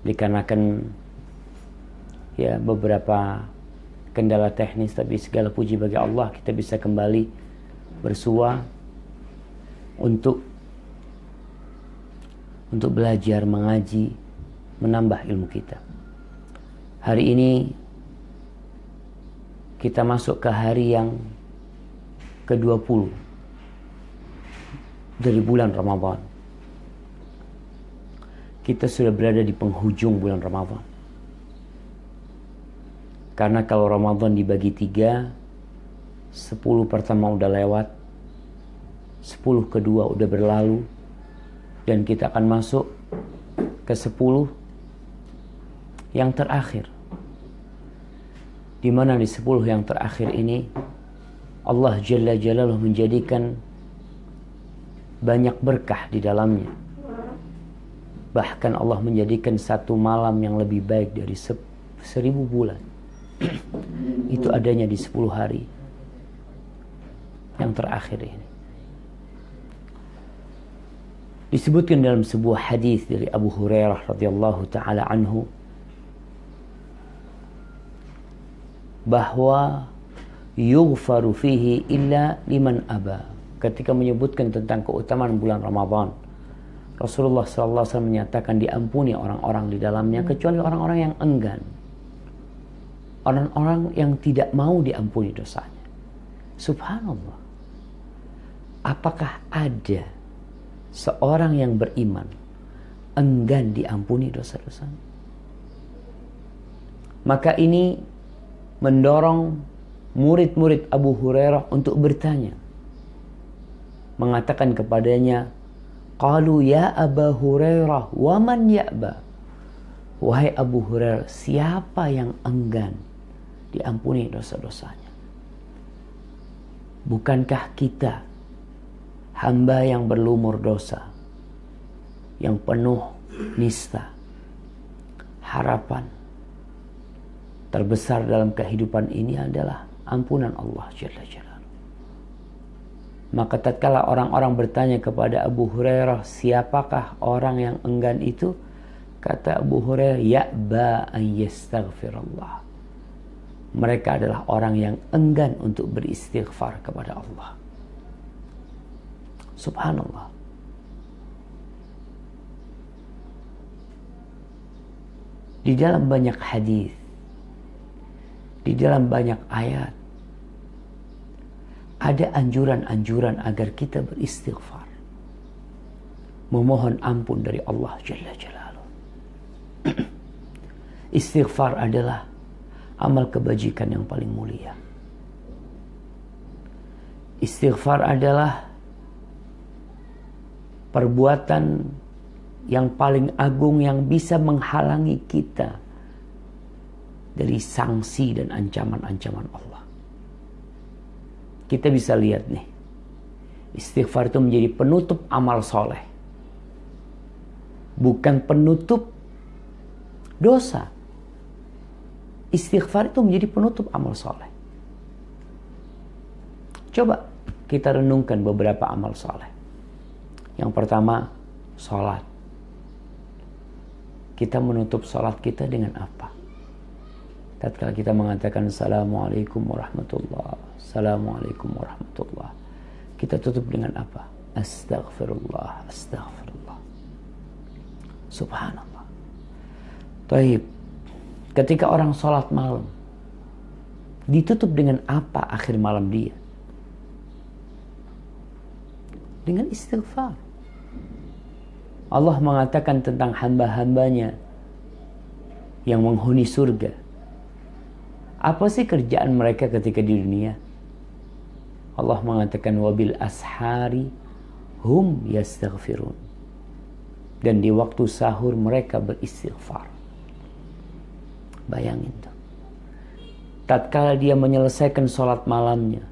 dikarenakan ya beberapa kendala teknis, tapi segala puji bagi Allah kita bisa kembali bersua untuk belajar, mengaji, menambah ilmu kita. Hari ini kita masuk ke hari yang ke-20 dari bulan Ramadan. Kita sudah berada di penghujung bulan Ramadan. Karena kalau Ramadan dibagi 3, 10 pertama udah lewat, 10 kedua udah berlalu, dan kita akan masuk ke 10 yang terakhir. Di mana di 10 yang terakhir ini Allah Jalla Jalaluhu menjadikan banyak berkah di dalamnya. Bahkan Allah menjadikan satu malam yang lebih baik dari 1000 bulan. Itu adanya di 10 hari yang terakhir ini. Disebutkan dalam sebuah hadis dari Abu Hurairah radhiyallahu taala anhu bahwa yughfaru fihi illa liman aba. Ketika menyebutkan tentang keutamaan bulan Ramadan, Rasulullah SAW menyatakan diampuni orang-orang di dalamnya kecuali orang-orang yang enggan, orang-orang yang tidak mau diampuni dosanya. Subhanallah, apakah ada seorang yang beriman enggan diampuni dosa-dosanya? Maka ini mendorong murid-murid Abu Hurairah untuk bertanya, mengatakan kepadanya, qalu ya Abu Hurairah wa man ya'ba. Wahai Abu Hurairah, siapa yang enggan diampuni dosa-dosanya? Bukankah kita hamba yang berlumur dosa, yang penuh nista, harapan terbesar dalam kehidupan ini adalah ampunan Allah Jalla Jalaluhu. Maka tatkala orang-orang bertanya kepada Abu Hurairah, siapakah orang yang enggan itu? Kata Abu Hurairah, ya'ba an yastaghfirullah. Mereka adalah orang yang enggan untuk beristighfar kepada Allah. Subhanallah. Di dalam banyak hadis, di dalam banyak ayat, ada anjuran-anjuran agar kita beristighfar, memohon ampun dari Allah Jalla Jalaluhu. Istighfar adalah amal kebajikan yang paling mulia. Istighfar adalah perbuatan yang paling agung yang bisa menghalangi kita dari sanksi dan ancaman-ancaman Allah. Kita bisa lihat nih, istighfar itu menjadi penutup amal soleh, bukan penutup dosa. Istighfar itu menjadi penutup amal soleh. Coba kita renungkan beberapa amal soleh. Yang pertama, sholat. Kita menutup sholat kita dengan apa? Tatkala kita mengatakan Assalamualaikum warahmatullah, Assalamualaikum warahmatullah, kita tutup dengan apa? Astaghfirullah, astaghfirullah. Subhanallah. Taib. Ketika orang sholat malam, ditutup dengan apa akhir malam dia? Dengan istighfar. Allah mengatakan tentang hamba-hambanya yang menghuni surga. Apa sih kerjaan mereka ketika di dunia? Allah mengatakan wabil ashari hum yastaghfirun. Dan di waktu sahur mereka beristighfar. Bayangin tuh. Tatkala dia menyelesaikan sholat malamnya,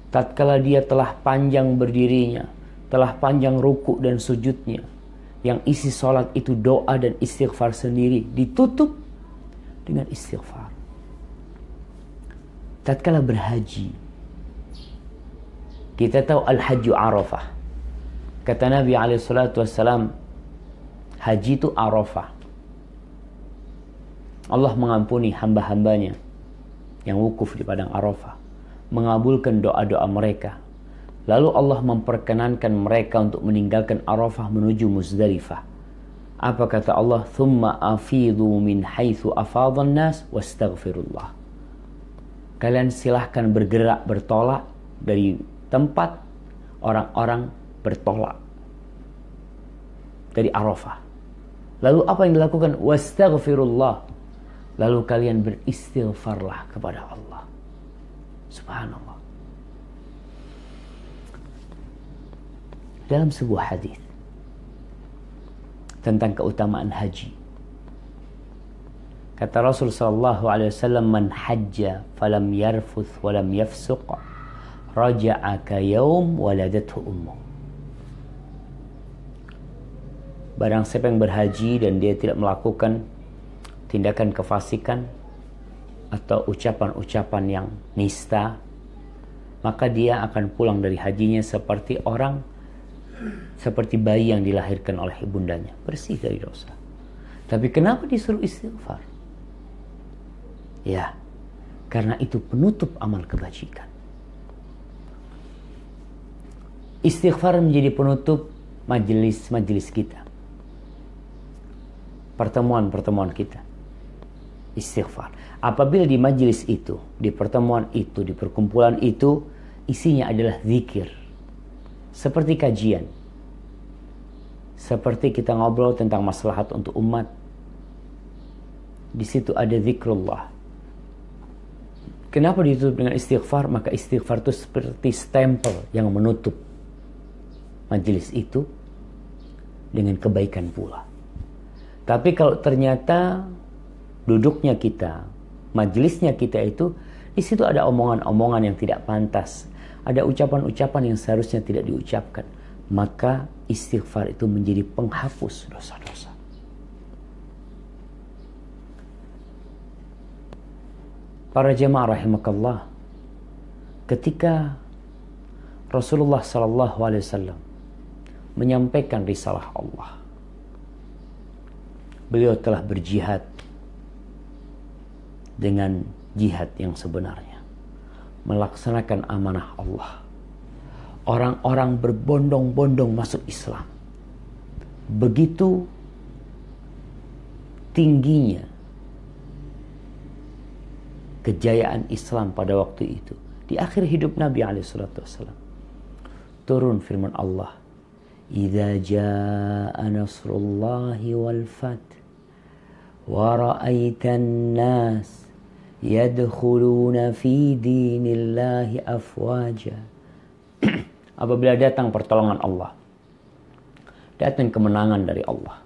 tatkala dia telah panjang berdirinya, telah panjang ruku dan sujudnya, yang isi sholat itu doa dan istighfar sendiri, ditutup dengan istighfar. Tatkala berhaji, kita tahu al-hajju Arafah. Kata Nabi SAW, haji itu Arafah. Allah mengampuni hamba-hambanya yang wukuf di padang Arafah, mengabulkan doa-doa mereka. Lalu Allah memperkenankan mereka untuk meninggalkan Arafah menuju Muzdalifah. Apa kata Allah? Thumma afidhu min haitsu afadhan nas wastaghfirullah. Kalian silahkan bergerak, bertolak dari tempat orang-orang bertolak dari Arafah. Lalu apa yang dilakukan? Wastaghfirullah. Lalu kalian beristighfarlah kepada Allah. Subhanallah. Dalam sebuah hadis tentang keutamaan haji, kata Rasul sallallahu alaihi wasallam, man hajja falam yarfuth walam yafsuq raja'a ka yaum waladathu ummuh. Barang siapa yang berhaji dan dia tidak melakukan tindakan kefasikan atau ucapan-ucapan yang nista, maka dia akan pulang dari hajinya seperti bayi yang dilahirkan oleh ibundanya, bersih dari dosa. Tapi kenapa disuruh istighfar? Ya, karena itu penutup amal kebajikan. Istighfar menjadi penutup majelis-majelis kita, pertemuan-pertemuan kita. Istighfar. Apabila di majelis itu, di pertemuan itu, di perkumpulan itu, isinya adalah zikir, seperti kajian, seperti kita ngobrol tentang maslahat untuk umat, di situ ada zikrullah. Kenapa ditutup dengan istighfar? Maka istighfar itu seperti stempel yang menutup majelis itu dengan kebaikan pula. Tapi kalau ternyata duduknya kita, majelisnya kita itu, di situ ada omongan-omongan yang tidak pantas, ada ucapan-ucapan yang seharusnya tidak diucapkan, maka istighfar itu menjadi penghapus dosa-dosa. Para jemaah rahimakallah, ketika Rasulullah sallallahu alaihi wasallam menyampaikan risalah Allah, beliau telah berjihad dengan jihad yang sebenarnya, melaksanakan amanah Allah. Orang-orang berbondong-bondong masuk Islam. Begitu tingginya kejayaan Islam pada waktu itu. Di akhir hidup Nabi SAW, turun firman Allah, "Idza jaa nasrullahi wal fath wa ra'aitan nas yadkhuluna fi dinillahi afwaja." Apabila datang pertolongan Allah, datang kemenangan dari Allah,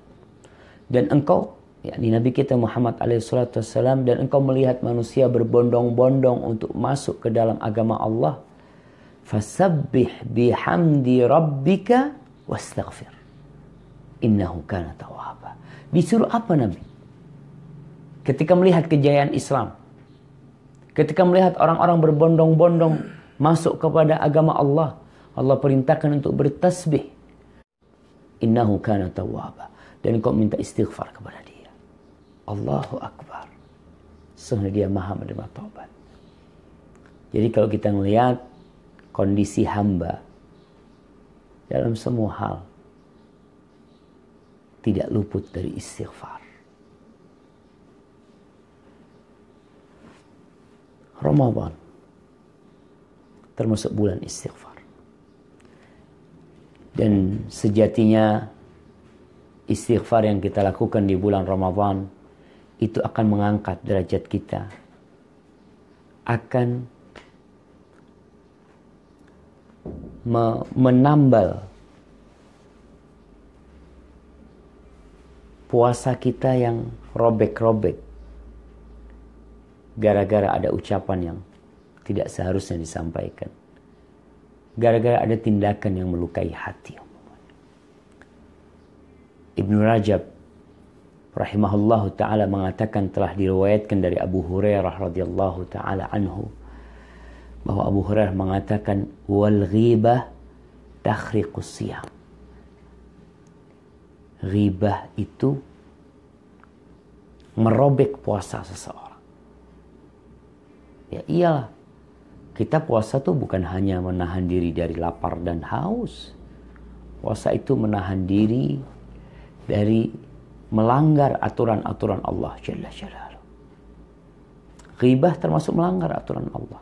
dan engkau, yakni Nabi kita Muhammad alaihissalam, dan engkau melihat manusia berbondong-bondong untuk masuk ke dalam agama Allah, fasabbih bihamdi rabbika wastaghfir innahu kana tawwaba. Disuruh apa Nabi? Ketika melihat kejayaan Islam, ketika melihat orang-orang berbondong-bondong masuk kepada agama Allah, Allah perintahkan untuk bertasbih. Innahu kana tawwaba. Dan kau minta istighfar kepada dia. Allahu Akbar. Sesungguhnya dia maha menerima taubat. Jadi kalau kita melihat kondisi hamba dalam semua hal, tidak luput dari istighfar. Ramadan termasuk bulan istighfar. Dan sejatinya istighfar yang kita lakukan di bulan Ramadan itu akan mengangkat derajat kita, akan menambal puasa kita yang robek-robek gara-gara ada ucapan yang tidak seharusnya disampaikan, gara-gara ada tindakan yang melukai hati. Ibnu Rajab rahimahullahu ta'ala mengatakan, telah diriwayatkan dari Abu Hurairah radhiyallahu ta'ala anhu, bahwa Abu Hurairah mengatakan, wal ghibah takhriqus siyam. Ghibah itu merobek puasa seseorang. Ya iyalah, kita puasa tuh bukan hanya menahan diri dari lapar dan haus. Puasa itu menahan diri dari melanggar aturan-aturan Allah Jalla Jalaluhu. Ghibah termasuk melanggar aturan Allah.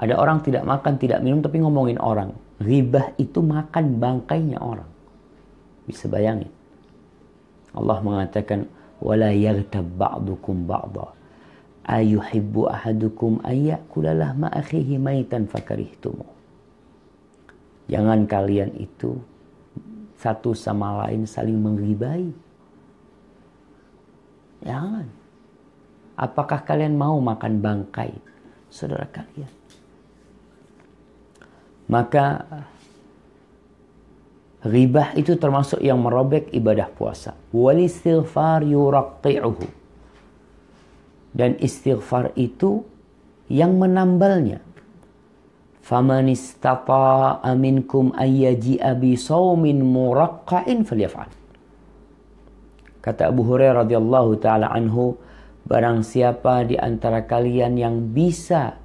Ada orang tidak makan, tidak minum, tapi ngomongin orang. Ghibah itu makan bangkainya orang. Bisa bayangin. Allah mengatakan, وَلَا يَغْتَبْ بَعْضُكُمْ بَعْضًا أَيُحِبُّ أَحَدُكُمْ أَنْ يَأْكُلَ لَحْمَ أَخِيهِ مَيْتًا فَكَرِهْتُمُوهُ. Jangan kalian itu satu sama lain saling menggibahi. Jangan. Apakah kalian mau makan bangkai saudara kalian? Maka ghibah itu termasuk yang merobek ibadah puasa. Wal istighfar yuraqqi'uhu. Dan istighfar itu yang menambalnya. Faman istata'a minkum ayyaji'a bi shaumin muraqqa'in falyaf'al. Kata Abu Hurairah radhiyallahu taala anhu, barang siapa di antara kalian yang bisa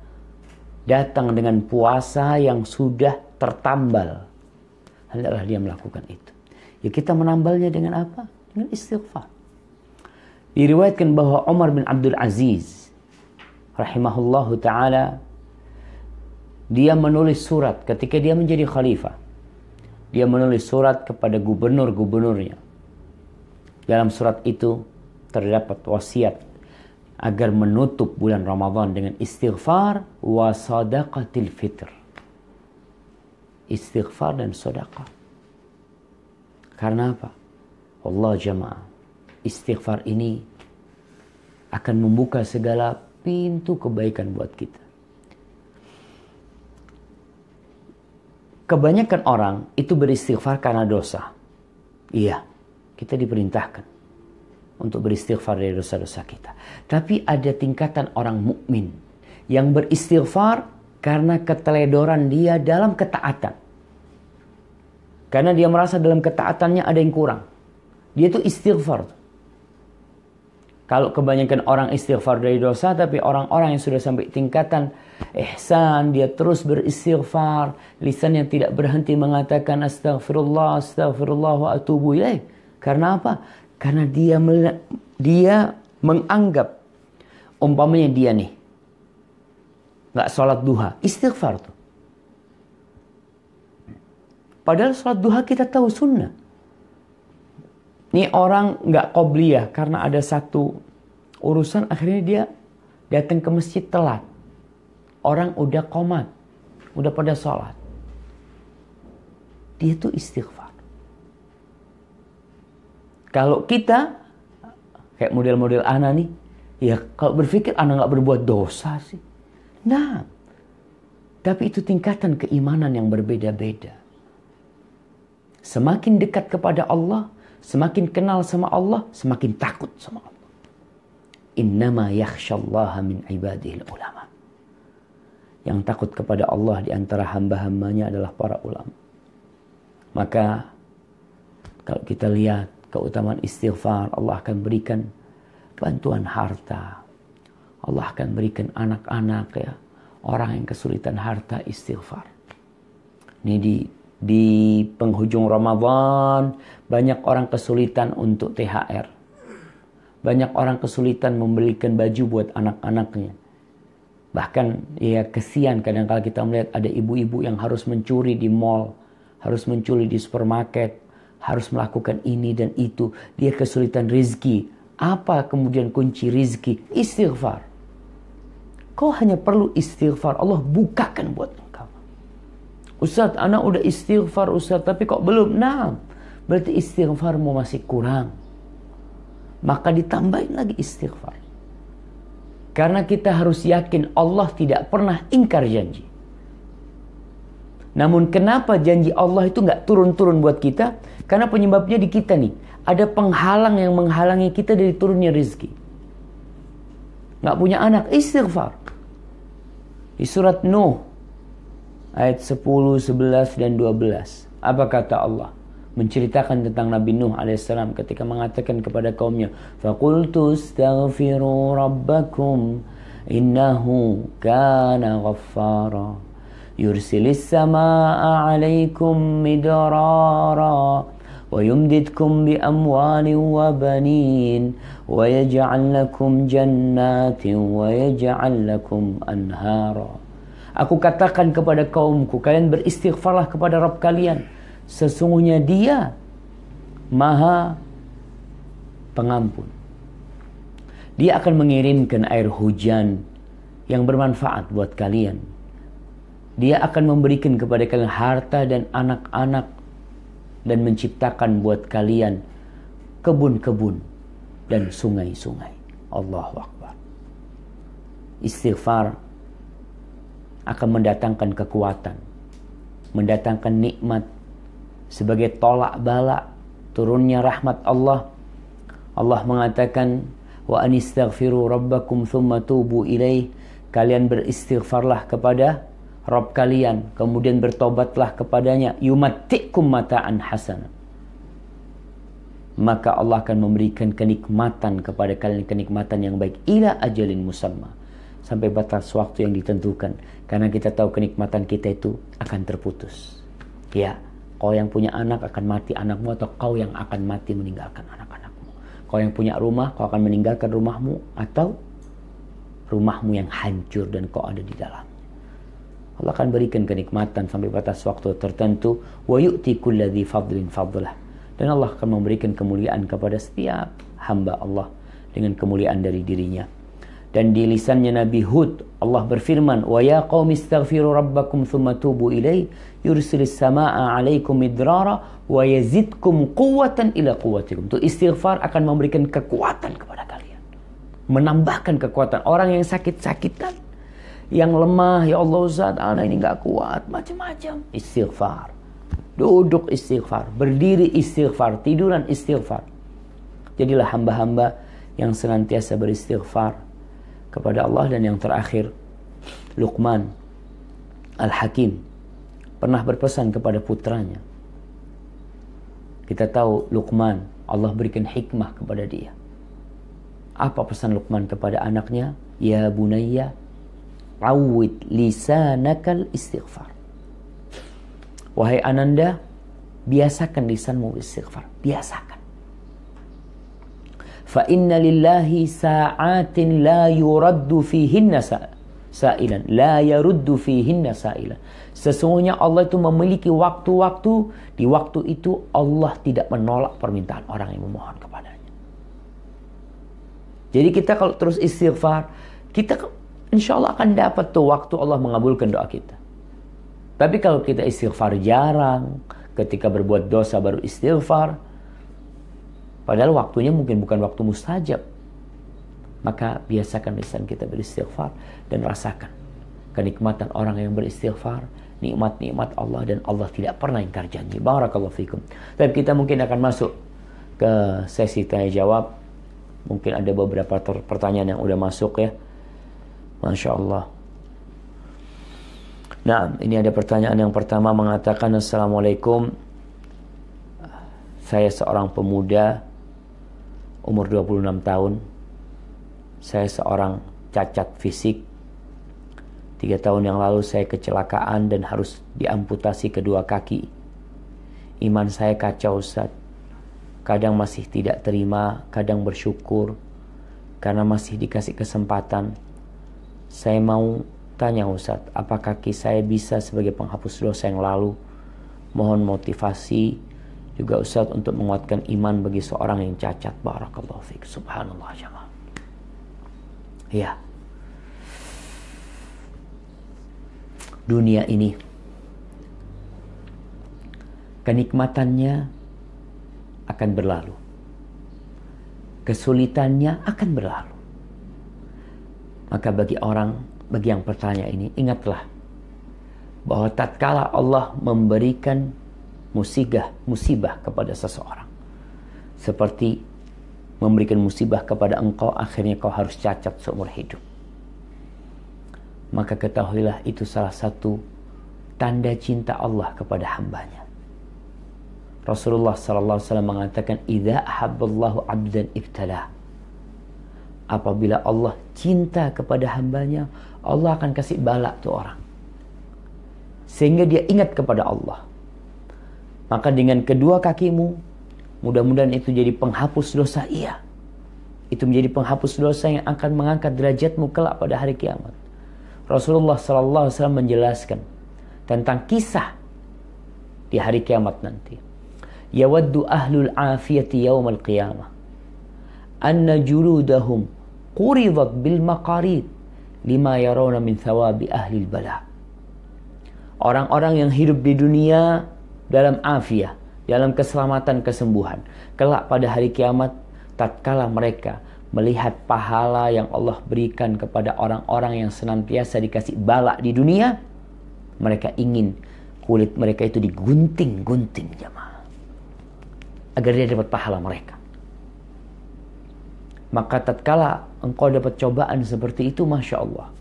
datang dengan puasa yang sudah tertambal, hendaklah dia melakukan itu. Ya, kita menambalnya dengan apa? Dengan istighfar. Diriwayatkan bahwa Umar bin Abdul Aziz rahimahullahu taala, dia menulis surat ketika dia menjadi khalifah. Dia menulis surat kepada gubernur-gubernurnya. Dalam surat itu terdapat wasiat agar menutup bulan Ramadan dengan istighfar wa sadaqatil fitr. Istighfar dan sedekah. Karena apa? Allah jamaah, istighfar ini akan membuka segala pintu kebaikan buat kita. Kebanyakan orang itu beristighfar karena dosa. Iya, kita diperintahkan untuk beristighfar dari dosa-dosa kita. Tapi ada tingkatan orang mukmin yang beristighfar karena keteledoran dia dalam ketaatan. Karena dia merasa dalam ketaatannya ada yang kurang. Dia itu istighfar. Kalau kebanyakan orang istighfar dari dosa, tapi orang-orang yang sudah sampai tingkatan ihsan, dia terus beristighfar, lisannya tidak berhenti mengatakan astaghfirullah, astaghfirullah wa atubu ilaih. Karena apa? Karena dia menganggap umpamanya dia nih nggak sholat duha, istighfar tuh. Padahal sholat duha kita tahu sunnah. Ini orang nggak qobliyah karena ada satu urusan, akhirnya dia datang ke masjid telat. Orang udah qomat, udah pada sholat. Dia tuh istighfar. Kalau kita kayak model-model ana nih, ya kalau berpikir ana nggak berbuat dosa sih. Nah, tapi itu tingkatan keimanan yang berbeda-beda. Semakin dekat kepada Allah, semakin kenal sama Allah, semakin takut sama Allah. Innama yakhshallaha min ibadihil ulama. Yang takut kepada Allah di antara hamba-hambanya adalah para ulama. Maka kalau kita lihat keutamaan istighfar, Allah akan berikan bantuan harta. Allah akan berikan anak-anak, ya, orang yang kesulitan harta, istighfar. Ini di penghujung Ramadan banyak orang kesulitan untuk THR. Banyak orang kesulitan membelikan baju buat anak-anaknya. Bahkan ya kesian kadang-kala kita melihat ada ibu-ibu yang harus mencuri di mall, harus mencuri di supermarket, harus melakukan ini dan itu. Dia kesulitan rizki. Apa kemudian kunci rizki? Istighfar. Kau hanya perlu istighfar, Allah bukakan buat engkau. Ustaz, anak udah istighfar Ustaz, tapi kok belum? Nah, berarti istighfarmu masih kurang. Maka ditambahin lagi istighfar. Karena kita harus yakin Allah tidak pernah ingkar janji. Namun kenapa janji Allah itu nggak turun-turun buat kita? Karena penyebabnya di kita nih. Ada penghalang yang menghalangi kita dari turunnya rezeki. Nggak punya anak, istighfar. Di surat Nuh ayat 10, 11 dan 12. Apa kata Allah? menceritakan tentang Nabi Nuh alaihissalam ketika mengatakan kepada kaumnya, "Faqultu astaghfiru rabbakum innahu kana ghaffara yursilis samaa'a 'alaikum midrara wa yumdidkum bi amwalin wa banin wa yaj'al lakum jannatin wa yaj'al lakum anhara." Aku katakan kepada kaumku, kalian beristighfarlah kepada Rabb kalian. Sesungguhnya Dia Maha Pengampun. Dia akan mengirimkan air hujan yang bermanfaat buat kalian. Dia akan memberikan kepada kalian harta dan anak-anak dan menciptakan buat kalian kebun-kebun dan sungai-sungai. Allahu Akbar. Istighfar akan mendatangkan kekuatan, mendatangkan nikmat sebagai tolak bala turunnya rahmat Allah. Allah mengatakan, wa anistaghfiru rabbakum thumma tubu ilaih. Kalian beristighfarlah kepada Rabb kalian, kemudian bertobatlah kepadanya. Yumattikum mata'an hasanah. Maka Allah akan memberikan kenikmatan kepada kalian, kenikmatan yang baik. Ila ajalin musamma, sampai batas waktu yang ditentukan. Karena kita tahu kenikmatan kita itu akan terputus. Ya, kau yang punya anak akan mati anakmu, atau kau yang akan mati meninggalkan anak-anakmu. Kau yang punya rumah, kau akan meninggalkan rumahmu, atau rumahmu yang hancur dan kau ada di dalam. Allah akan berikan kenikmatan sampai batas waktu tertentu. Wa yu'ti kulladzi fadlin fadlah. Dan Allah akan memberikan kemuliaan kepada setiap hamba Allah dengan kemuliaan dari dirinya. Dan di lisannya Nabi Hud, Allah berfirman, wa ya qaumi astaghfiru rabbakum thumma tubu ilaih yursilis samaa'a 'alaikum midrara wa yazidkum quwwatan ila quwwatikum. Itu istighfar akan memberikan kekuatan kepada kalian, menambahkan kekuatan. Orang yang sakit-sakitan, yang lemah, ya Allah Ustaz, anak ini gak kuat, macam-macam, istighfar. Duduk istighfar, berdiri istighfar, tiduran istighfar. Jadilah hamba-hamba yang senantiasa beristighfar kepada Allah. Dan yang terakhir, Luqman Al-Hakim pernah berpesan kepada putranya. Kita tahu Luqman, Allah berikan hikmah kepada dia. Apa pesan Luqman kepada anaknya? Ya bunayya, awwid lisanakal istighfar. Wahai ananda, biasakan lisanmu istighfar. Biasakan. Fa inna lillahi sa'atin la yuraddu fihinna sa'ilan. La yaruddu fihinna sa'ilan. Sesungguhnya Allah itu memiliki waktu-waktu. Di waktu itu Allah tidak menolak permintaan orang yang memohon kepadanya. Jadi kita kalau terus istighfar, kita insya Allah akan dapat tuh waktu Allah mengabulkan doa kita. Tapi kalau kita istighfar jarang, ketika berbuat dosa baru istighfar, padahal waktunya mungkin bukan waktu mustajab, maka biasakan lisan kita beristighfar dan rasakan kenikmatan orang yang beristighfar, nikmat-nikmat Allah, dan Allah tidak pernah ingkar janji. Barakallahu fikum. Dan kita mungkin akan masuk ke sesi tanya jawab. Mungkin ada beberapa pertanyaan yang udah masuk ya. Masya Allah. Nah, ini ada pertanyaan yang pertama mengatakan, Assalamualaikum. Saya seorang pemuda umur 26 tahun. Saya seorang cacat fisik. 3 tahun yang lalu saya kecelakaan dan harus diamputasi kedua kaki. Iman saya kacau, Ustaz. Kadang masih tidak terima, kadang bersyukur karena masih dikasih kesempatan. Saya mau tanya Ustaz, apa kaki saya bisa sebagai penghapus dosa yang lalu? Mohon motivasi juga Ustaz untuk menguatkan iman bagi seorang yang cacat. Barakallahu fiik. Subhanallah jamaah. Ya. Dunia ini kenikmatannya akan berlalu. Kesulitannya akan berlalu. Maka bagi yang bertanya ini, ingatlah bahwa tatkala Allah memberikan musibah kepada seseorang, seperti memberikan musibah kepada engkau, akhirnya kau harus cacat seumur hidup, maka ketahuilah itu salah satu tanda cinta Allah kepada hambanya. Rasulullah sallallahu alaihi wasallam mengatakan, "Idza ahabballahu 'abdan ibtalah." Apabila Allah cinta kepada hambanya, Allah akan kasih bala tuh orang. Sehingga dia ingat kepada Allah. Maka dengan kedua kakimu, mudah-mudahan itu jadi penghapus dosa. Iya. Itu menjadi penghapus dosa yang akan mengangkat derajatmu kelak pada hari kiamat. Rasulullah sallallahu alaihi wasallam menjelaskan tentang kisah di hari kiamat nanti. Yawaddu ahlul afiyati yaumal qiyamah anna juludahum quridat bil maqarid lima yarawna min thawabi ahli bala. Orang-orang yang hidup di dunia dalam afiah, dalam keselamatan, kesembuhan, kelak pada hari kiamat, tatkala mereka melihat pahala yang Allah berikan kepada orang-orang yang senantiasa dikasih bala di dunia, mereka ingin kulit mereka itu digunting-gunting, jemaah, agar dia dapat pahala mereka. Maka tatkala engkau dapat cobaan seperti itu, Masya Allah,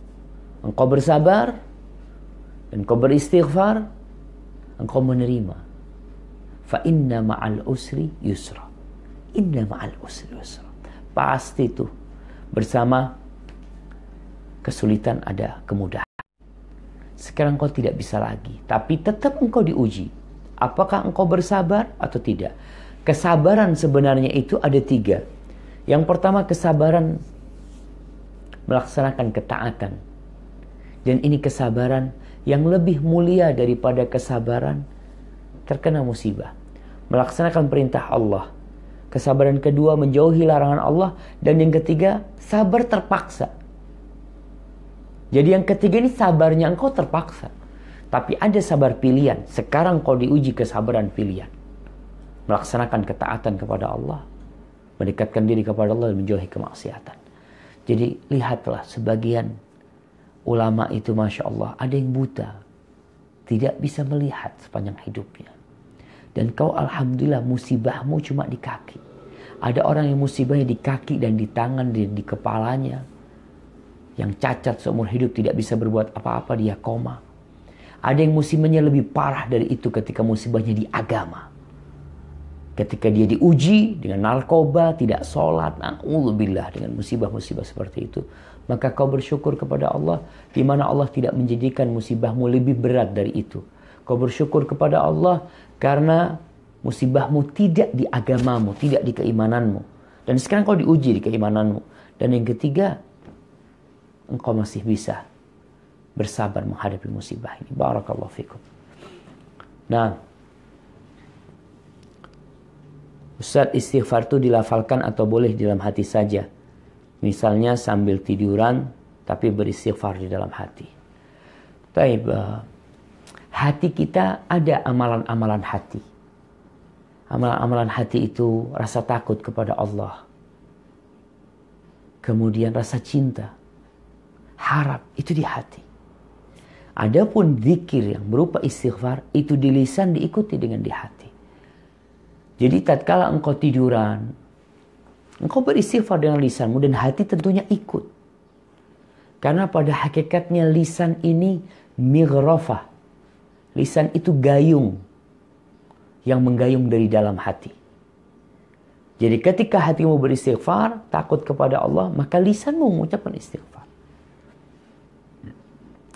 engkau bersabar dan engkau beristighfar, engkau menerima. Fa inna ma'al usri yusra. Inna ma'al usri yusra. Pasti itu bersama kesulitan ada kemudahan. Sekarang engkau tidak bisa lagi, tapi tetap engkau diuji. Apakah engkau bersabar atau tidak? Kesabaran sebenarnya itu ada 3. Yang pertama, kesabaran melaksanakan ketaatan. Dan ini kesabaran yang lebih mulia daripada kesabaran terkena musibah. Melaksanakan perintah Allah. Kesabaran kedua, menjauhi larangan Allah. Dan yang ketiga, sabar terpaksa. Jadi yang ketiga ini sabarnya engkau terpaksa. Tapi ada sabar pilihan. Sekarang kau diuji kesabaran pilihan. Melaksanakan ketaatan kepada Allah. Mendekatkan diri kepada Allah dan menjauhi kemaksiatan. Jadi lihatlah sebagian ulama itu, Masya Allah, ada yang buta. Tidak bisa melihat sepanjang hidupnya. Dan kau alhamdulillah musibahmu cuma di kaki. Ada orang yang musibahnya di kaki dan di tangan dan di kepalanya. Yang cacat seumur hidup tidak bisa berbuat apa-apa, dia koma. Ada yang musibahnya lebih parah dari itu ketika musibahnya di agama. Ketika dia diuji dengan narkoba, tidak sholat, na'udzubillah, dengan musibah-musibah seperti itu. Maka kau bersyukur kepada Allah, di mana Allah tidak menjadikan musibahmu lebih berat dari itu. Kau bersyukur kepada Allah karena musibahmu tidak di agamamu, tidak di keimananmu. Dan sekarang kau diuji di keimananmu. Dan yang ketiga, engkau masih bisa bersabar menghadapi musibah ini. Barakallahu fikum. Nah, Ustaz, istighfar itu dilafalkan atau boleh di dalam hati saja? Misalnya sambil tiduran, tapi beristighfar di dalam hati. Taib, hati kita ada amalan-amalan hati. Amalan-amalan hati itu rasa takut kepada Allah. Kemudian rasa cinta, harap, itu di hati. Adapun zikir yang berupa istighfar, itu di lisan diikuti dengan di hati. Jadi tatkala engkau tiduran, engkau beristighfar dengan lisanmu dan hati tentunya ikut. Karena pada hakikatnya lisan ini mighrafah. Lisan itu gayung yang menggayung dari dalam hati. Jadi ketika hatimu beristighfar, takut kepada Allah, maka lisanmu mengucapkan istighfar.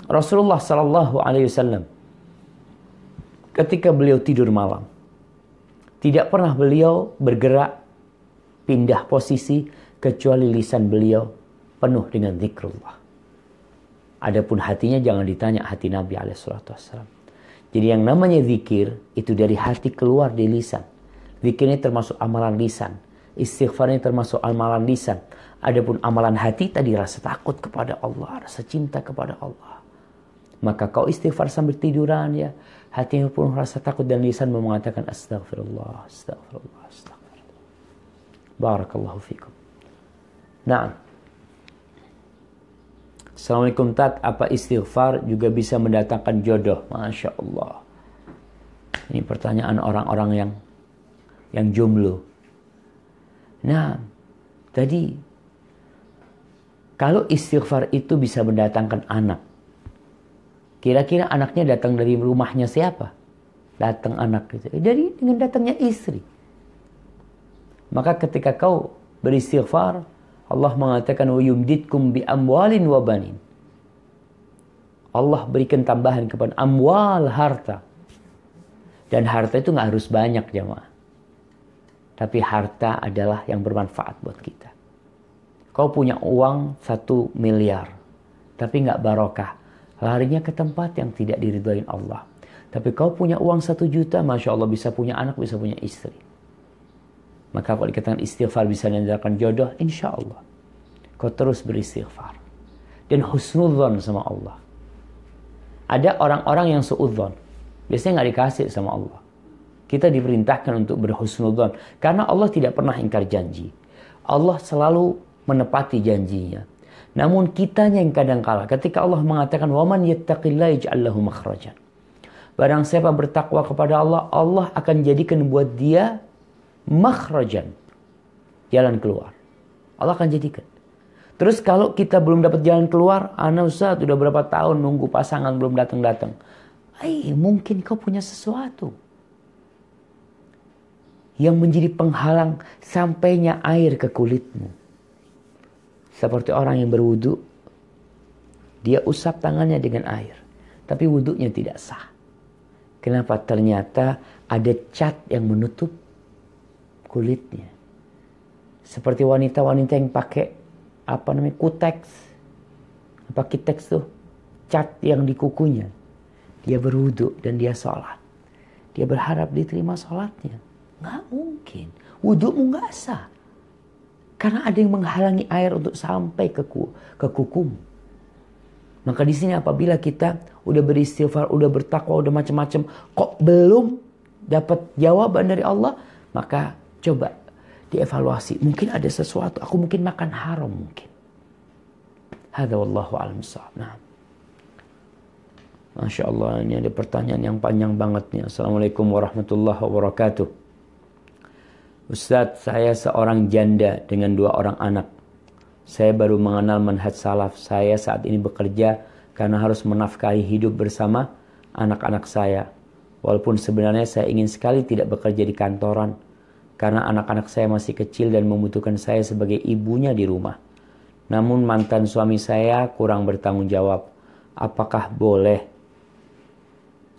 Rasulullah sallallahu alaihi wasallam ketika beliau tidur malam, tidak pernah beliau bergerak pindah posisi kecuali lisan beliau penuh dengan zikrullah. Adapun hatinya jangan ditanya hati Nabi SAW. Jadi yang namanya zikir itu dari hati keluar di lisan. Zikir ini termasuk amalan lisan. Istighfar ini termasuk amalan lisan. Adapun amalan hati tadi rasa takut kepada Allah, rasa cinta kepada Allah. Maka kau istighfar sambil tiduran ya. Hatimu penuh rasa takut dan lisan mengatakan astaghfirullah, astaghfirullah, astaghfirullah. Barakallahu fikum. Nah. Assalamualaikum Tat, apa istighfar juga bisa mendatangkan jodoh? Masya Allah. Ini pertanyaan orang-orang yang jomblo. Nah, tadi kalau istighfar itu bisa mendatangkan anak, kira-kira anaknya datang dari rumahnya siapa? Datang anak gitu. Jadi dengan datangnya istri. Maka ketika kau beristighfar, Allah mengatakan wa yumditkum bi amwalin wa banin. Allah berikan tambahan kepada amwal, harta. Dan harta itu nggak harus banyak, jemaah. Tapi harta adalah yang bermanfaat buat kita. Kau punya uang 1 miliar, tapi nggak barokah. Larinya ke tempat yang tidak diridhoin Allah. Tapi kau punya uang 1 juta, Masya Allah bisa punya anak, bisa punya istri. Maka kalau dikatakan istighfar bisa mendatangkan jodoh, insya Allah. Kau terus beristighfar. Dan husnudzon sama Allah. Ada orang-orang yang suudzon. Biasanya nggak dikasih sama Allah. Kita diperintahkan untuk berhusnudzon. Karena Allah tidak pernah ingkar janji. Allah selalu menepati janjinya. Namun kitanya yang kadang kalah. Ketika Allah mengatakan, وَمَنْ يَتَّقِ اللَّهِ يَجْعَلْ لَهُ مَخْرَجًا. Barang siapa bertakwa kepada Allah, Allah akan jadikan buat dia makhrajan. Jalan keluar. Allah akan jadikan. Terus kalau kita belum dapat jalan keluar, Ustaz udah berapa tahun nunggu pasangan belum datang-datang. Mungkin kau punya sesuatu yang menjadi penghalang sampainya air ke kulitmu. Seperti orang yang berwudu, dia usap tangannya dengan air, tapi wudunya tidak sah. Kenapa? Ternyata ada cat yang menutup kulitnya. Seperti wanita-wanita yang pakai kuteks. Kiteks tuh? Cat yang di kukunya. Dia berwudu dan dia sholat. Dia berharap diterima sholatnya. Nggak mungkin. Wudumu nggak sah. Karena ada yang menghalangi air untuk sampai ke kukumu. Maka di sini apabila kita udah beristighfar, udah bertakwa, udah macam-macam, kok belum dapat jawaban dari Allah, maka coba dievaluasi. Mungkin ada sesuatu. Aku mungkin makan haram mungkin. Hadza wallahu a'lam bissawab. Nah. Masya Allah, ini ada pertanyaan yang panjang banget nih. Assalamualaikum warahmatullahi wabarakatuh. Ustadz, saya seorang janda dengan 2 orang anak. Saya baru mengenal manhaj salaf. Saya saat ini bekerja karena harus menafkahi hidup bersama anak-anak saya. Walaupun sebenarnya saya ingin sekali tidak bekerja di kantoran. Karena anak-anak saya masih kecil dan membutuhkan saya sebagai ibunya di rumah. Namun mantan suami saya kurang bertanggung jawab. Apakah boleh?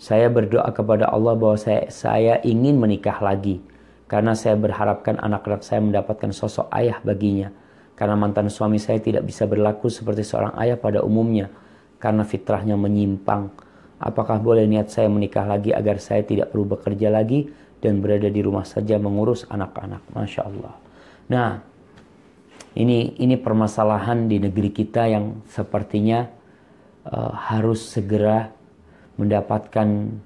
Saya berdoa kepada Allah bahwa saya ingin menikah lagi. Karena saya berharapkan anak-anak saya mendapatkan sosok ayah baginya. Karena mantan suami saya tidak bisa berlaku seperti seorang ayah pada umumnya. Karena fitrahnya menyimpang. Apakah boleh niat saya menikah lagi agar saya tidak perlu bekerja lagi dan berada di rumah saja mengurus anak-anak? Masya Allah. Nah, ini permasalahan di negeri kita yang sepertinya harus segera mendapatkan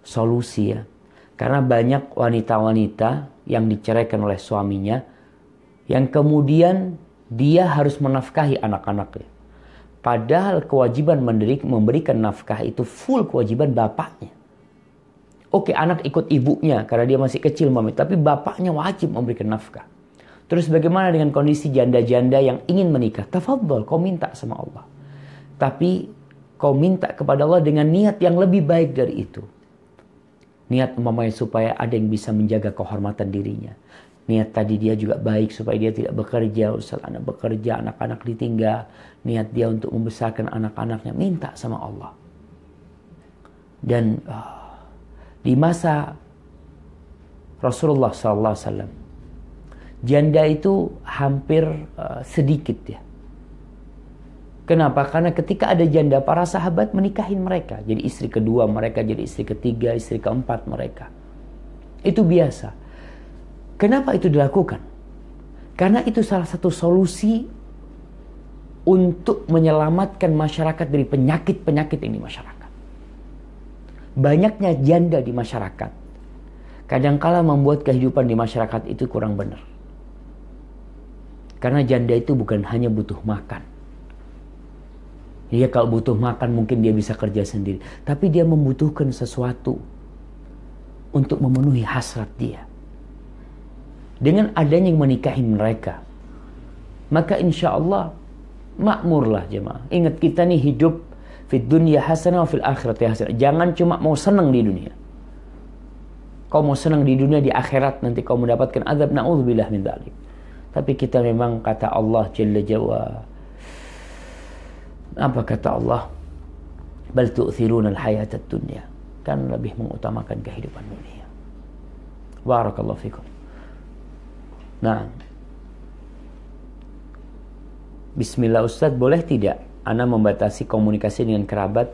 solusi ya. Karena banyak wanita-wanita yang diceraikan oleh suaminya, yang kemudian dia harus menafkahi anak-anaknya. Padahal kewajiban memberikan nafkah itu full kewajiban bapaknya. Oke, anak ikut ibunya karena dia masih kecil, mami, tapi bapaknya wajib memberikan nafkah. Terus bagaimana dengan kondisi janda-janda yang ingin menikah? Tafadhol, kau minta sama Allah. Tapi kau minta kepada Allah dengan niat yang lebih baik dari itu. Niat umpamanya supaya ada yang bisa menjaga kehormatan dirinya. Niat tadi dia juga baik supaya dia tidak bekerja. Ustaz, anak bekerja, anak-anak ditinggal. Niat dia untuk membesarkan anak-anaknya. Minta sama Allah. Dan di masa Rasulullah SAW, janda itu hampir sedikit ya. Kenapa? Karena ketika ada janda, para sahabat menikahin mereka. Jadi istri kedua mereka, jadi istri ketiga, istri keempat mereka. Itu biasa. Kenapa itu dilakukan? Karena itu salah satu solusi untuk menyelamatkan masyarakat dari penyakit-penyakit yang di masyarakat. Banyaknya janda di masyarakat kadangkala membuat kehidupan di masyarakat itu kurang benar. Karena janda itu bukan hanya butuh makan. Dia kalau butuh makan mungkin dia bisa kerja sendiri. Tapi dia membutuhkan sesuatu untuk memenuhi hasrat dia. Dengan adanya yang menikahi mereka, maka insya Allah makmurlah jemaah. Ingat kita nih hidup fid dunya hasanah wa fil akhirati hasanah. Jangan cuma mau senang di dunia. Kau mau senang di dunia, di akhirat nanti kau mendapatkan azab. Na'udzubillah min dzalik. Tapi kita memang, kata Allah Jalla Jawa, apa kata Allah? Bal tu'thiruna al-hayata ad-dunya. Kan lebih mengutamakan kehidupan dunia. Barakallahu fikum. Nah, bismillah Ustaz, boleh tidak ana membatasi komunikasi dengan kerabat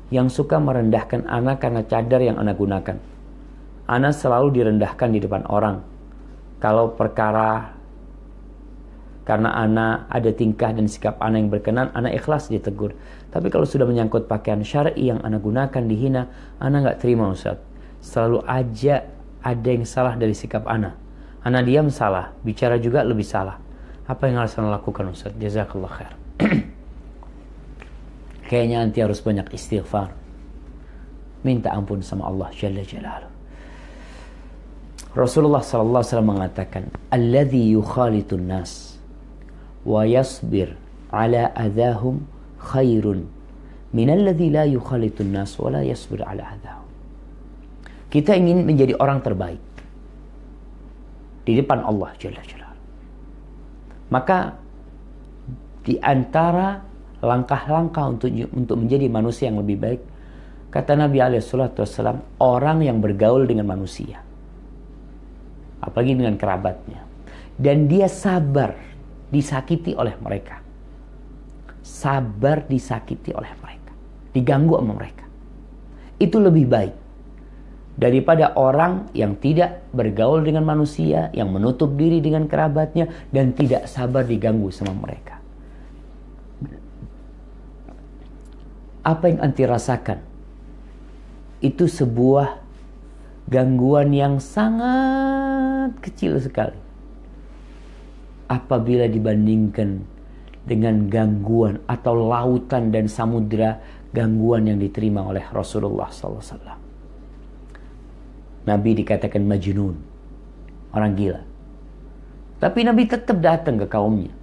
yang suka merendahkan ana karena cadar yang ana gunakan? Ana selalu direndahkan di depan orang. Kalau perkara karena ana ada tingkah dan sikap ana yang berkenan, ana ikhlas ditegur. Tapi kalau sudah menyangkut pakaian syar'i yang ana gunakan dihina, ana nggak terima Ustaz. Selalu aja ada yang salah dari sikap ana. Ana diam salah, bicara juga lebih salah. Apa yang harus ana lakukan Ustaz? Jazakallah khair. Kayaknya nanti harus banyak istighfar. Minta ampun sama Allah Jalla Jalaluh. Rasulullah sallallahu alaihi wasallam mengatakan, "Alladzi yukhalitun nas wa yasbir ala adahum khairun min alladzi la yukhalitun nas wa la yasbir ala adahum." Kita ingin menjadi orang terbaik di depan Allah Jalla Jalaluh. Maka di antara langkah-langkah untuk menjadi manusia yang lebih baik, kata Nabi alaihi salatu wasallam, orang yang bergaul dengan manusia, apalagi dengan kerabatnya, dan dia sabar disakiti oleh mereka. Sabar disakiti oleh mereka, diganggu sama mereka. Itu lebih baik daripada orang yang tidak bergaul dengan manusia, yang menutup diri dengan kerabatnya, dan tidak sabar diganggu sama mereka. Apa yang anti rasakan? Itu sebuah gangguan yang sangat kecil sekali apabila dibandingkan dengan gangguan atau lautan dan samudra gangguan yang diterima oleh Rasulullah SAW. Nabi dikatakan majnun, orang gila. Tapi Nabi tetap datang ke kaumnya.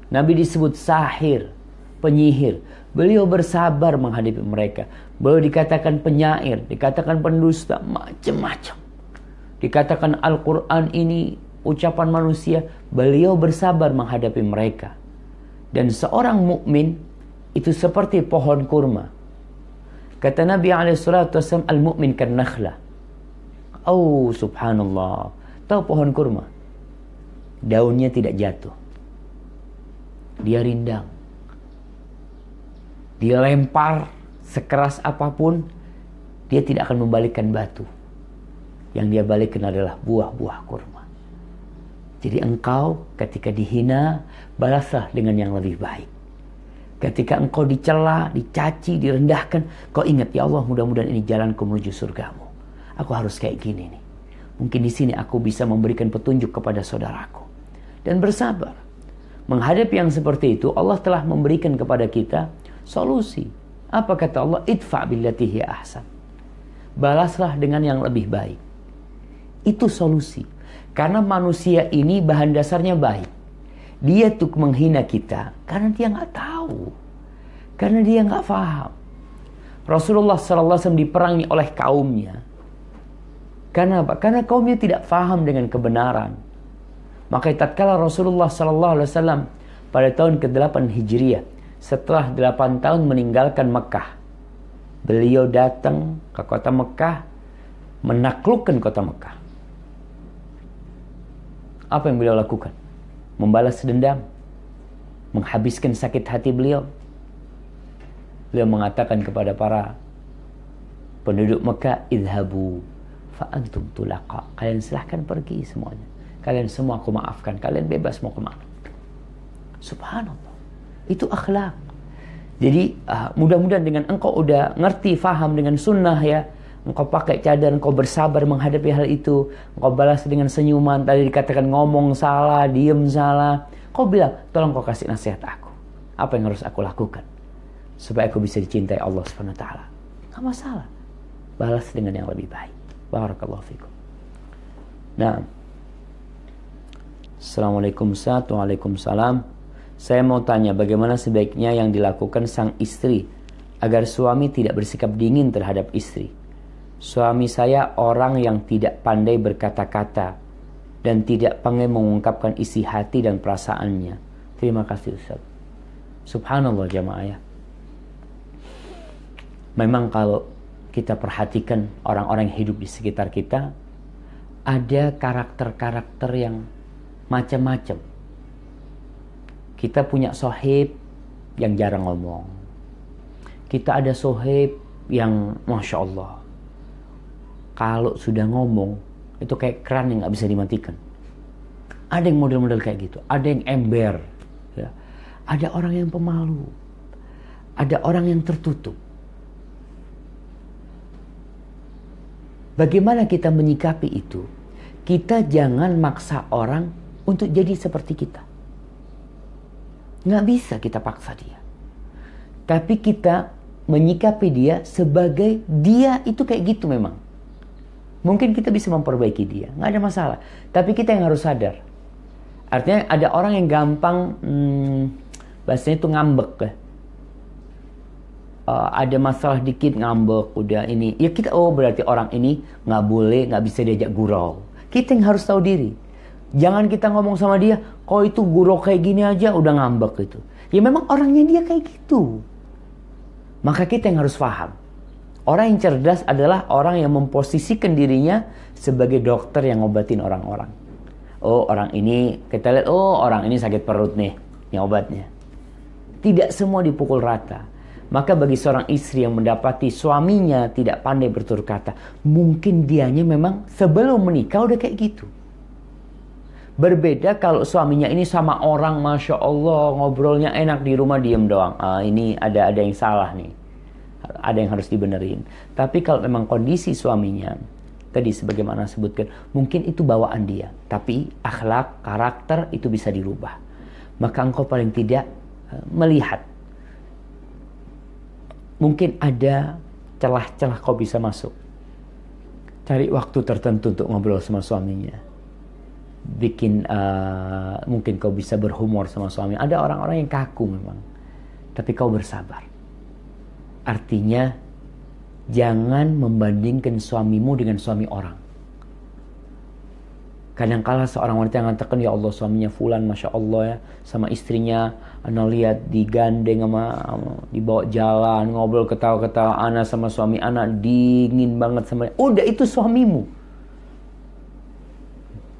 Nabi disebut sahir, penyihir. Beliau bersabar menghadapi mereka. Beliau dikatakan penyair, dikatakan pendusta, macam-macam. Dikatakan Al-Quran ini ucapan manusia. Beliau bersabar menghadapi mereka. Dan seorang mukmin itu seperti pohon kurma. Kata Nabi SAW, al-mu'min kan nakhla. Oh subhanallah. Tahu pohon kurma? Daunnya tidak jatuh. Dia rindang. Dia lempar sekeras apapun, dia tidak akan membalikkan batu. Yang dia balikkan adalah buah-buah kurma. Jadi engkau ketika dihina, balaslah dengan yang lebih baik. Ketika engkau dicela, dicaci, direndahkan, kau ingat, ya Allah, mudah-mudahan ini jalanku menuju surgamu. Aku harus kayak gini nih. Mungkin di sini aku bisa memberikan petunjuk kepada saudaraku. Dan bersabar. Menghadapi yang seperti itu, Allah telah memberikan kepada kita solusi. Apa kata Allah? Idfa billati hiya ahsan. Balaslah dengan yang lebih baik. Itu solusi. Karena manusia ini bahan dasarnya baik. Dia tuh menghina kita karena dia nggak tahu. Karena dia nggak paham. Rasulullah SAW diperangi oleh kaumnya. Karena apa? Karena kaumnya tidak paham dengan kebenaran. Maka tatkala Rasulullah SAW pada tahun ke-8 Hijriah, setelah 8 tahun meninggalkan Mekah, beliau datang ke kota Mekah, menaklukkan kota Mekah. Apa yang beliau lakukan? Membalas dendam, menghabiskan sakit hati beliau. Beliau mengatakan kepada para penduduk Mekah, idhabu fa antum tulaqa. Kalian silahkan pergi semuanya. Kalian semua aku maafkan. Kalian bebas mau kemana. Subhanallah. Itu akhlak. Jadi mudah-mudahan dengan engkau udah ngerti, faham dengan sunnah ya, engkau pakai cadar, engkau bersabar menghadapi hal itu, engkau balas dengan senyuman. Tadi dikatakan ngomong salah, diem salah, kau bilang, tolong kau kasih nasihat aku. Apa yang harus aku lakukan supaya aku bisa dicintai Allah SWT? Gak masalah. Balas dengan yang lebih baik. Barakallahu fikum. Nah, Assalamualaikum Ustaz. Waalaikumsalam. Saya mau tanya, bagaimana sebaiknya yang dilakukan sang istri agar suami tidak bersikap dingin terhadap istri? Suami saya orang yang tidak pandai berkata-kata dan tidak pandai mengungkapkan isi hati dan perasaannya. Terima kasih Ustaz. Subhanallah jamaah ya. Memang kalau kita perhatikan orang-orang yang hidup di sekitar kita, ada karakter-karakter yang macam-macam. Kita punya sohib yang jarang ngomong. Kita ada sohib yang Masya Allah, kalau sudah ngomong itu kayak keran yang gak bisa dimatikan. Ada yang model-model kayak gitu. Ada yang ember ya. Ada orang yang pemalu. Ada orang yang tertutup. Bagaimana kita menyikapi itu? Kita jangan maksa orang untuk jadi seperti kita. Nggak bisa kita paksa dia. Tapi kita menyikapi dia sebagai dia itu kayak gitu memang. Mungkin kita bisa memperbaiki dia. Nggak ada masalah. Tapi kita yang harus sadar. Artinya ada orang yang gampang, bahasanya itu ngambek ya. Ada masalah dikit ngambek, udah ini. Ya kita, oh berarti orang ini nggak boleh, nggak bisa diajak gurau. Kita yang harus tahu diri. Jangan kita ngomong sama dia, kok itu gurau kayak gini aja udah ngambek gitu. Ya memang orangnya dia kayak gitu. Maka kita yang harus paham. Orang yang cerdas adalah orang yang memposisikan dirinya sebagai dokter yang ngobatin orang-orang. Oh orang ini, kita lihat, oh orang ini sakit perut nih, ini obatnya. Tidak semua dipukul rata. Maka bagi seorang istri yang mendapati suaminya tidak pandai bertutur kata, mungkin dianya memang sebelum menikah udah kayak gitu. Berbeda kalau suaminya ini sama orang, Masya Allah, ngobrolnya enak, di rumah diem doang. Ini ada yang salah nih. Ada yang harus dibenerin. Tapi kalau memang kondisi suaminya, tadi sebagaimana sebutkan, mungkin itu bawaan dia. Tapi akhlak, karakter itu bisa dirubah. Maka engkau paling tidak melihat. Mungkin ada celah-celah kau bisa masuk. Cari waktu tertentu untuk ngobrol sama suaminya. Mungkin kau bisa berhumor sama suami. Ada orang-orang yang kaku memang. Tapi kau bersabar. Artinya, jangan membandingkan suamimu dengan suami orang. Kadang-kala seorang wanita yang mengatakan, ya Allah suaminya fulan, Masya Allah ya, sama istrinya, ana lihat digandeng sama dibawa jalan, ngobrol ketawa-ketawa, ana sama suami ana dingin banget sama. Udah itu suamimu.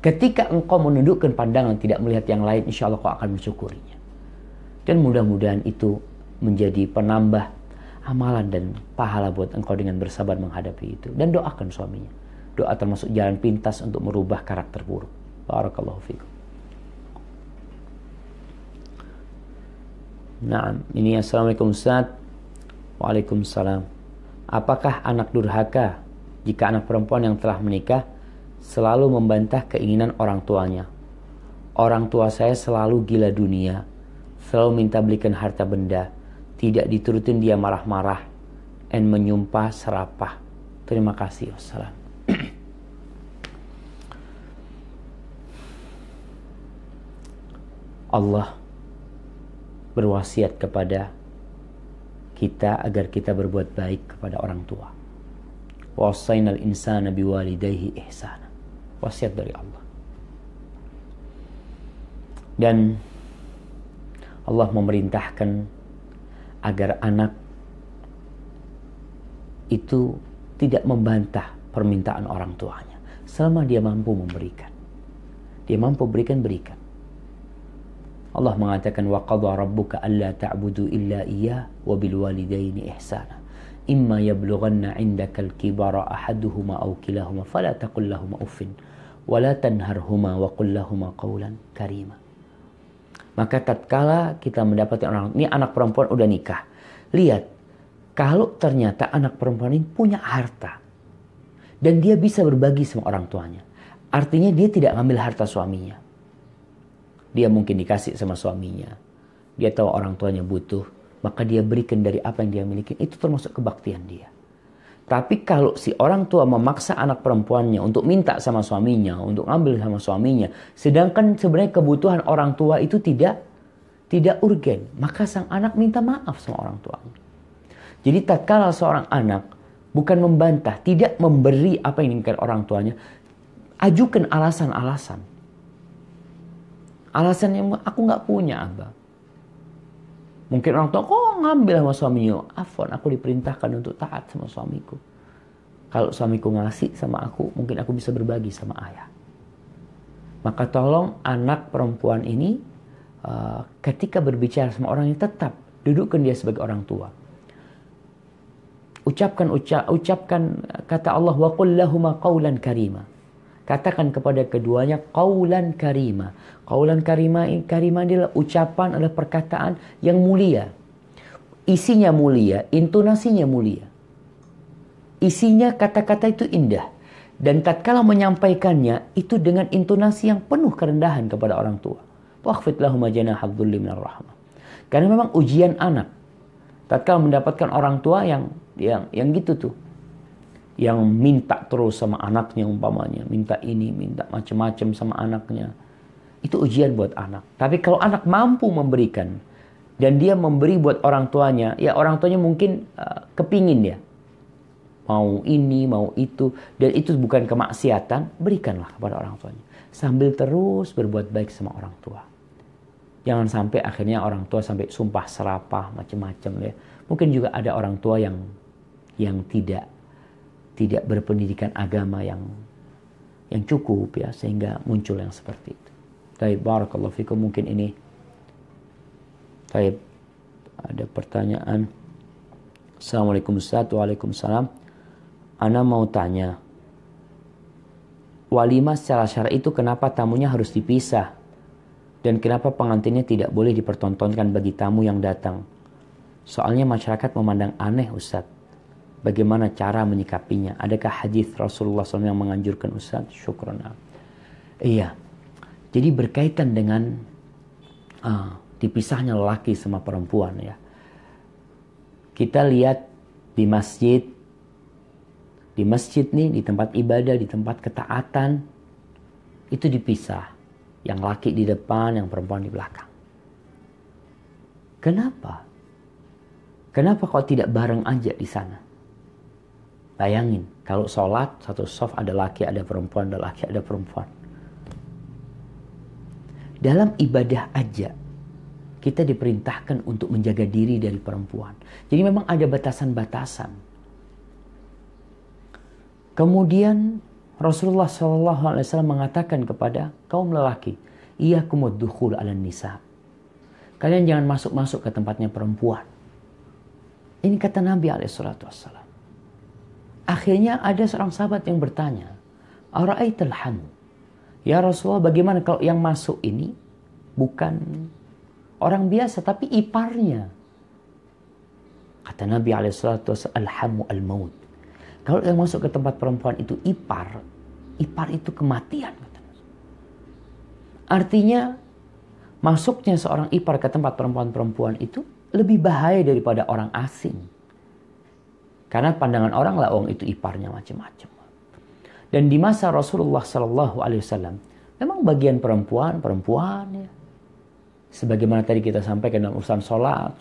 Ketika engkau menundukkan pandangan tidak melihat yang lain, insya Allah kau akan mensyukurinya. Dan mudah-mudahan itu menjadi penambah amalan dan pahala buat engkau dengan bersabar menghadapi itu. Dan doakan suaminya. Doa termasuk jalan pintas untuk merubah karakter buruk. Barakallahu fikum. Nah, ini Assalamualaikum Ustaz. Waalaikumsalam. Apakah anak durhaka jika anak perempuan yang telah menikah selalu membantah keinginan orang tuanya? Orang tua saya selalu gila dunia, selalu minta belikan harta benda, tidak diturutin dia marah-marah, dan menyumpah serapah. Terima kasih. Wassalam. Allah berwasiat kepada kita agar kita berbuat baik kepada orang tua. Wasainal insana biwalidayhi ihsana. Wasiat dari Allah. Dan Allah memerintahkan agar anak itu tidak membantah permintaan orang tuanya selama dia mampu memberikan. Dia mampu berikan. Allah mengatakan wa qadha rabbuka alla ta'budu illa iyyah wa bil walidaini ihsana. Imma yablughanna 'indaka al-kibara ahaduhuma aw kilahuma fala taqul lahumā uffin wa la tanharhuma wa qul lahumā qawlan karīma. Maka tatkala kita mendapati orang ini anak perempuan udah nikah. Lihat, kalau ternyata anak perempuan ini punya harta dan dia bisa berbagi sama orang tuanya. Artinya dia tidak ngambil harta suaminya. Dia mungkin dikasih sama suaminya. Dia tahu orang tuanya butuh, maka dia berikan dari apa yang dia miliki. Itu termasuk kebaktian dia. Tapi kalau si orang tua memaksa anak perempuannya untuk minta sama suaminya, untuk ngambil sama suaminya, sedangkan sebenarnya kebutuhan orang tua itu tidak urgen, maka sang anak minta maaf sama orang tuanya. Jadi tatkala seorang anak Bukan membantah, tidak memberi apa yang diinginkan orang tuanya. Ajukan alasan-alasan. Alasannya, aku nggak punya, Abah. Mungkin orang tua, kok ngambil sama suaminya? Afwan, aku diperintahkan untuk taat sama suamiku. Kalau suamiku ngasih sama aku, mungkin aku bisa berbagi sama ayah. Maka tolong anak perempuan ini, ketika berbicara sama orang yang tetap, dudukkan dia sebagai orang tua. Ucapkan kata Allah, wa qul lahuma qawlan karima. Katakan kepada keduanya qawlan karima. Qawlan karima adalah ucapan, adalah perkataan yang mulia. Isinya mulia, intonasinya mulia. Isinya kata-kata itu indah. Dan tatkala menyampaikannya itu dengan intonasi yang penuh kerendahan kepada orang tua. Wakhfid lahuma janaha dzulli minar rahmah. Karena memang ujian anak. Tatkala mendapatkan orang tua yang gitu tuh. Yang minta terus sama anaknya umpamanya. Minta ini, minta macam-macam sama anaknya. Itu ujian buat anak. Tapi kalau anak mampu memberikan. Dan dia memberi buat orang tuanya. Ya orang tuanya mungkin kepingin ya. Mau ini, mau itu. Dan itu bukan kemaksiatan. Berikanlah kepada orang tuanya. Sambil terus berbuat baik sama orang tua. Jangan sampai akhirnya orang tua sampai sumpah serapah macam-macam ya. Mungkin juga ada orang tua yang tidak berpendidikan agama yang cukup ya, sehingga muncul yang seperti itu. Baik, barakallahu fikum. Mungkin ini. Baik, ada pertanyaan. Assalamualaikum Ustaz. Waalaikumsalam. Ana mau tanya, walimah secara syar'i itu kenapa tamunya harus dipisah? Dan kenapa pengantinnya tidak boleh dipertontonkan bagi tamu yang datang? Soalnya masyarakat memandang aneh Ustaz. Bagaimana cara menyikapinya? Adakah hadis Rasulullah SAW yang menganjurkan Ustaz? Syukran. Iya. Jadi berkaitan dengan dipisahnya lelaki sama perempuan ya. Kita lihat di masjid nih, di tempat ibadah, di tempat ketaatan, itu dipisah. Yang laki di depan, yang perempuan di belakang. Kenapa? Kenapa kok tidak bareng aja di sana? Bayangin, kalau sholat, satu shaf ada laki, ada perempuan, ada laki, ada perempuan. Dalam ibadah aja, kita diperintahkan untuk menjaga diri dari perempuan. Jadi memang ada batasan-batasan. Kemudian Rasulullah SAW mengatakan kepada kaum lelaki, iyyakumud dukhul 'alan nisa. Kalian jangan masuk-masuk ke tempatnya perempuan. Ini kata Nabi SAW. Akhirnya ada seorang sahabat yang bertanya, ara'aital hamu? Ya Rasulullah, bagaimana kalau yang masuk ini bukan orang biasa tapi iparnya? Kata Nabi SAW, alhamu al-maut. Kalau yang masuk ke tempat perempuan itu ipar itu kematian. Artinya masuknya seorang ipar ke tempat perempuan-perempuan itu lebih bahaya daripada orang asing. Karena pandangan orang lah, itu iparnya macam-macam. Dan di masa Rasulullah SAW, memang bagian perempuan ya. Sebagaimana tadi kita sampaikan dalam urusan sholat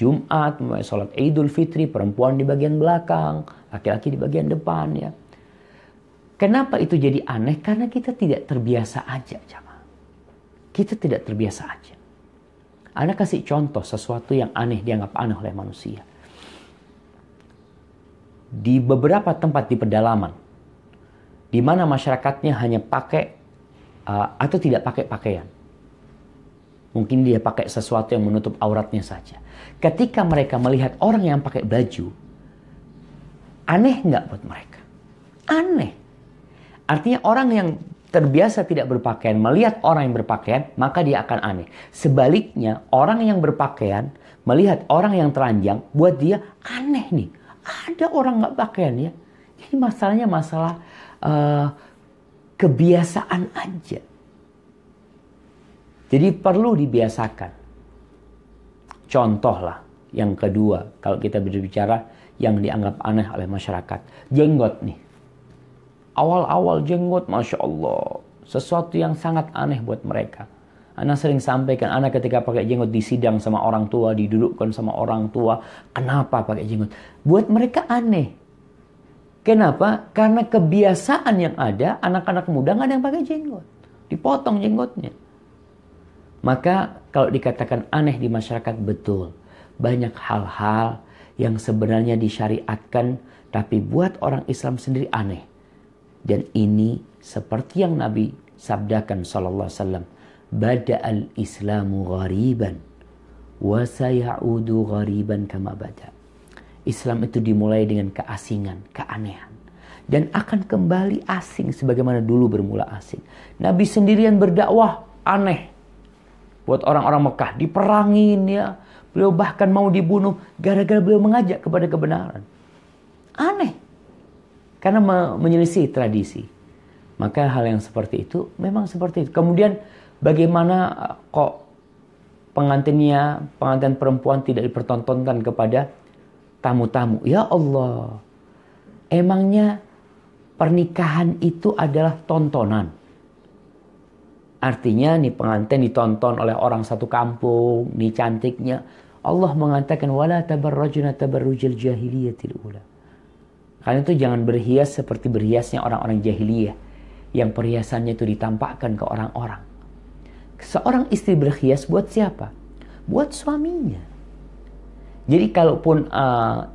Jumat, sholat Idul Fitri, perempuan di bagian belakang, laki-laki di bagian depan ya. Kenapa itu jadi aneh? Karena kita tidak terbiasa aja, jamaah. Kita tidak terbiasa aja. Ana kasih contoh sesuatu yang aneh, dianggap aneh oleh manusia. Di beberapa tempat di pedalaman, di mana masyarakatnya hanya pakai atau tidak pakai pakaian. Mungkin dia pakai sesuatu yang menutup auratnya saja. Ketika mereka melihat orang yang pakai baju, aneh nggak buat mereka? Aneh. Artinya orang yang terbiasa tidak berpakaian, melihat orang yang berpakaian, maka dia akan aneh. Sebaliknya, orang yang berpakaian, melihat orang yang telanjang, buat dia aneh nih. Ada orang nggak pakaian ya. Ini masalahnya masalah kebiasaan aja. Jadi perlu dibiasakan. Contoh lah yang kedua, kalau kita berbicara yang dianggap aneh oleh masyarakat. Jenggot nih. Awal-awal jenggot, Masya Allah. Sesuatu yang sangat aneh buat mereka. Ana sering sampaikan, ana ketika pakai jenggot di sidang sama orang tua, didudukkan sama orang tua. Kenapa pakai jenggot? Buat mereka aneh. Kenapa? Karena kebiasaan yang ada, anak-anak muda nggak ada yang pakai jenggot. Dipotong jenggotnya. Maka kalau dikatakan aneh di masyarakat, betul. Banyak hal-hal yang sebenarnya disyariatkan, tapi buat orang Islam sendiri aneh. Dan ini seperti yang Nabi sabdakan sallallahu alaihi wasallam, bada'al islamu ghariban wa sayaudu ghariban kama bada. Islam itu dimulai dengan keasingan, keanehan, dan akan kembali asing sebagaimana dulu bermula asing. Nabi sendirian berdakwah aneh buat orang-orang Mekah, diperangin ya. Beliau bahkan mau dibunuh gara-gara beliau mengajak kepada kebenaran. Aneh. Karena menyelisih tradisi. Maka hal yang seperti itu memang seperti itu. Kemudian bagaimana kok pengantin perempuan tidak dipertontonkan kepada tamu-tamu? Ya Allah. Emangnya pernikahan itu adalah tontonan? Artinya nih pengantin ditonton oleh orang satu kampung, nih cantiknya. Allah mengatakan wala tabarrajna tabarrujal jahiliyatil ula. Kalian itu jangan berhias seperti berhiasnya orang-orang jahiliyah yang perhiasannya itu ditampakkan ke orang-orang. Seorang istri berhias buat siapa? Buat suaminya. Jadi kalaupun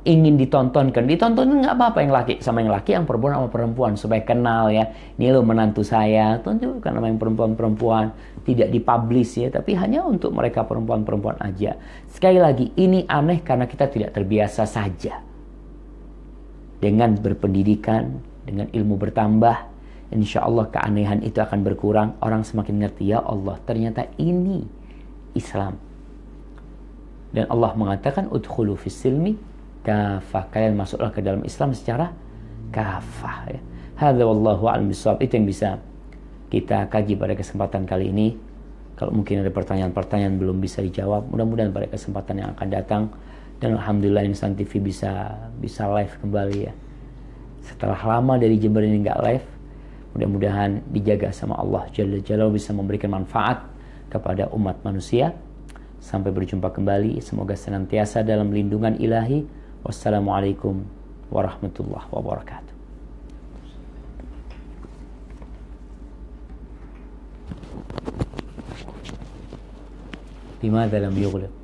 ingin ditontonkan nggak apa-apa, yang laki sama yang laki, yang perempuan sama perempuan, supaya kenal ya. Ini lo menantu saya, tunjukkan nama yang perempuan-perempuan, tidak dipublish ya, tapi hanya untuk mereka perempuan-perempuan aja. Sekali lagi, ini aneh karena kita tidak terbiasa saja. Dengan berpendidikan, dengan ilmu bertambah, insya Allah keanehan itu akan berkurang. Orang semakin ngerti, ya Allah, ternyata ini Islam. Dan Allah mengatakan udkhulu fis silmi kafah. Kalian masuklah ke dalam Islam secara kafah ya. Hadza wallahu a'lam bissawab. Itu yang bisa kita kaji pada kesempatan kali ini. Kalau mungkin ada pertanyaan-pertanyaan belum bisa dijawab, mudah-mudahan pada kesempatan yang akan datang. Dan alhamdulillah Insan TV bisa live kembali ya. Setelah lama dari Jember ini nggak live, mudah-mudahan dijaga sama Allah Jalla Jalaluhu, bisa memberikan manfaat kepada umat manusia. Sampai berjumpa kembali. Semoga senantiasa dalam lindungan ilahi. Wassalamualaikum warahmatullahi wabarakatuh. Limadha lam yughliq?